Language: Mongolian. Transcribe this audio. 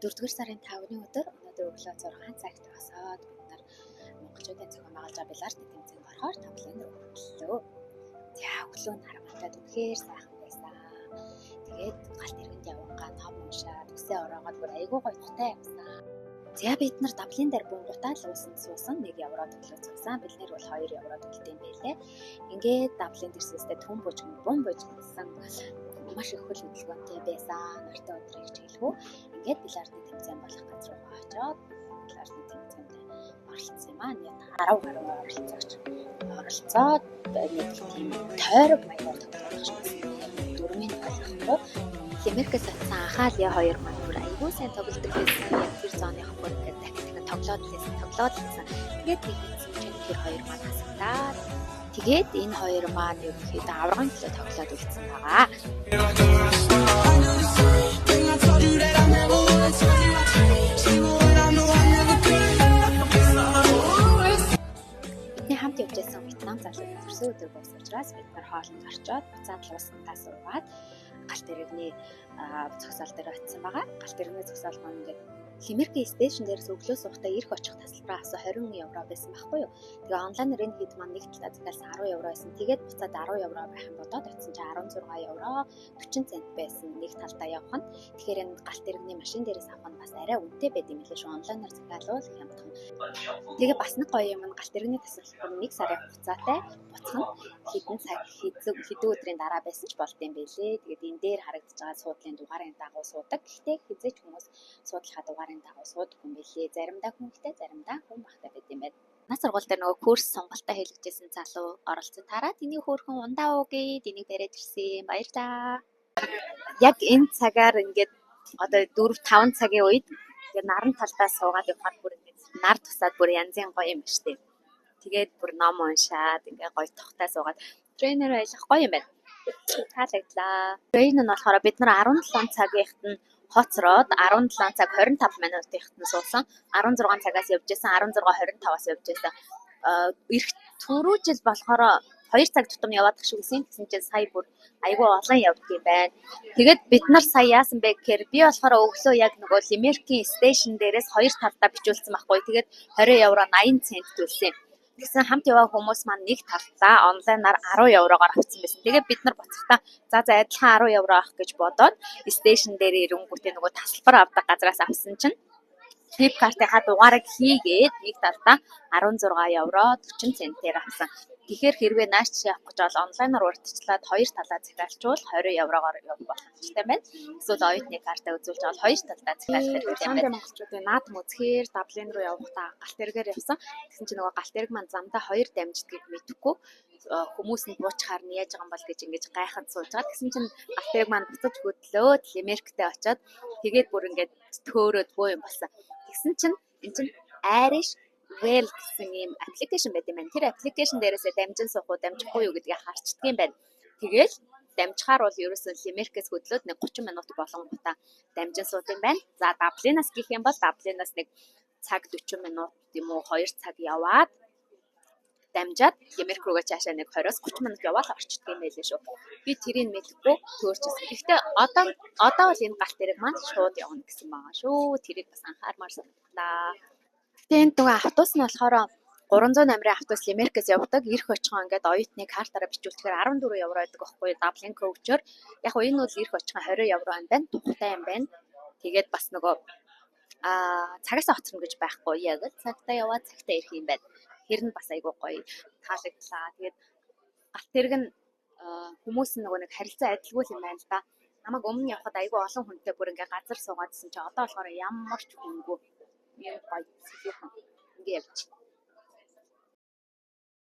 4-р сарын 5-ны өдөр өнөөдөр өглөө 6 цагт босоод бид нар монголчуудын зохион байгуулж байгаа Беларти тэмцээнд орохоор тавлын руу хөрлөлөө. За өглөө нь харамттай үнэхээр сайхан байсан. Тэгээд галт иргэнд явгангаа том уншаад үсээ ороогоод бүр айгүй гоё тухтай явсан. За бид нар давлын дээр бунгутаа л суусан 1 евро төлөө цугсан. Бид нэр бол 2 евро төлдөг юм байлээ. Ингээд давлын дэрсээсээ бум бужигсан маш их хөл хөдөлгөөнтэй байсан. Нартай өдрийг чиглэв. Ингээд Беларти тэмцээн болох газар руу очоод Беларти тэмцээнд оролцсон юм аа. Нэг 10 гаруй оролцоод нэг тийм тойрог маягаар тоглох шийдсэн. Дөрмийн болгохгүй Лимеркээс атсан Ахаалия 2 маань бүр айгүй сайн тоглодог байсан. Тэр зооны хэмбэр ингээд дахин тоглоод лээсэн. Тэгээд нэг чинь тэр 2 маань хасагдаад тэгээд энэ 2 маань юу гэхэд аврагын төлөө тоглоод үлдсэн байгаа. Бидний хамт явж байсан Вьетнам залуу төрсөн өдөр байсан учраас бид нар хоолнд орчоод буцаад луусантаа суугаад галт иргэний зогсоол дээр очисон байгаа. Галт иргэний зогсоол маань ингээд Лимеркийн стейшн дээрээс өглөө суухтаа ирэх очих тасалбараа асуу 20 евро байсан байхгүй юу. Тэгээ онлайнаар энэ хэд маань нэг талаа захиалс 10 евро байсан. Тэгээд буцаад 10 евро байх юм бодоод очисон чинь 16 евро 40 цент байсан нэг талдаа явах нь. Тэгэхээр энэ галт иргэний машин дээрээс авах нь бас арай үнэтэй байд юм лээ шүү. Онлайнаар захиалвал хямдхан. Тэгээ бас нэг гоё юм нь галт иргэний тасалбар 1 сарын хугацаатай буцах нь хэдэн өдрийн дараа байсан ч болд юм байлээ. Тэгээд энэ дээр харагдаж байгаа суудлын дугаарын дагуу суудаг. Гэхдээ хизээч хүмүүс суудлахаа дугаарын дагуу суудаг юм билээ. Заримдаа хүнтэй, заримдаа хүн багтай байт юм байна. Нас сургууль дээр нөгөө курс сонголтоо хийлгэжсэн залуу оролцсон. Тараад энийг хөөрхөн ундаа уугээд энийг бариад ирсэн. Баярлалаа. Яг энэ цагаар ингээд одоо 4-5 цагийн үед ингээд наран талдаа суугаад явахаар бүр ингээд нар тусаад бүр янзын гоё юм ба штэ. Тэгээд бүр ном уншаад ингээд гоё тухтай суугаад тренер ажиллах гоё юм байна. Таалагдлаа. Трейн нь болохоор бид нар 17 цагийнхт нь хоцроод 17 цаг 25 минутынхт нь суусан. 16 цагаас явж байсан. 16:25-аас явж байсан. Ирэх түрүү жил болохоор 2 цаг тутам яваад гэх шиг гэсэн чинь сая бүр айгүй олон явдаг юм байна. Тэгээд бид нар сая яасан бэ гэхээр би болохоор өглөө яг нөгөө Лимеркийн стейшн дээрээс 2 талдаа бичүүлсэн байхгүй. Тэгээд 20 евро 80 цент төлсөн. Тэгсэн хамт яваа хүмүүс маань нэг талдаа онлайнаар 10 еврогоор авсан байсан. Тэгээд бид нар буцахтаа за адилхан 10 евро авах гэж бодоод стейшн дээр ирэнгүүтээ нөгөө тасалбар авдаг газраас авсан чинь Flip картынхаа дугаарыг хийгээд нэг талдаа 16 евро 40 центээр авсан. Тэгэхээр хэрвээ нааш явах гэж бол онлайнаар урьдчилаад 2 талаа захиалчвал 20 еврогоор явах боломжтой байна. Эсвэл оюутны картаа үзүүлж бол 2 талдаа захиалах хэрэгтэй юм байна. Монголчуудын наадам үзэхээр Даблин руу явахдаа галт эргээр явсан. Тэгсэн чинь нөгөө галт эрг маань замдаа 2 дамждгийг мэдэхгүй хүмүүс нь буучхаар нь яаж байгаа юм бол гэж ингэж гайхад сууж байгаа. Тэгсэн чинь галт эрг маань буцаж хөдлөөд Лимерктэй очиод тэгээд бүр ингэж төөрөөд боо юм болсон. Тэгсэн чинь энэ чинь Irish Well гэсэн ийм аппликейшн байт юм байна. Тэр аппликейшн дээрээсээ дамжин суух уу, дамжихгүй юу гэдгийг харчдаг юм байна. Тэгэл дамжихаар бол ерөөсөн Лимеркээс хөдлөөд нэг 30 минут болонгуудаа дамжин сууд юм байна. За Даблинаас гэх юм бол Даблинаас нэг цаг 40 минут юм уу 2 цаг яваад дамжаад Лимерк руугаа цаашаа нэг 20-30 минут яваад орчдөг юм байлээ шүү. Би тэрийг мэдэхгүй төөрчсөн. Гэхдээ одоо бол энэ галт эрэг маань шууд явна гэсэн байгаа шүү. Тэрийг бас анхаармаар санагдлаа. Тэнд нөгөө автобус нь болохоор 300 номерын автобус Лимеркээс явдаг. Ирэх очихоо ингээд оюутны картаараа бичүүлэхээр 14 евро байдаг байхгүй Даблин коучор. Яг нь энэ бол ирэх очихоо 20 евро юм байна. Тухтай юм байна. Тэгээд бас нөгөө цагаас хоцорно гэж байхгүй. Яг цагтаа яваад цагтаа ирэх юм байна. Тэр нь бас айгүй гоё таалагдлаа. Тэгээд галт эрг нь хүмүүс нөгөө нэг харилцаа адилгүй юм байна л да. Намайг өмнө явхад айгүй олон хүнтэй бүр ингээ газар суугаадсэн чи одоо болохоор ямар ч хүнгүй юм гоё сэтгэл ингээ явж.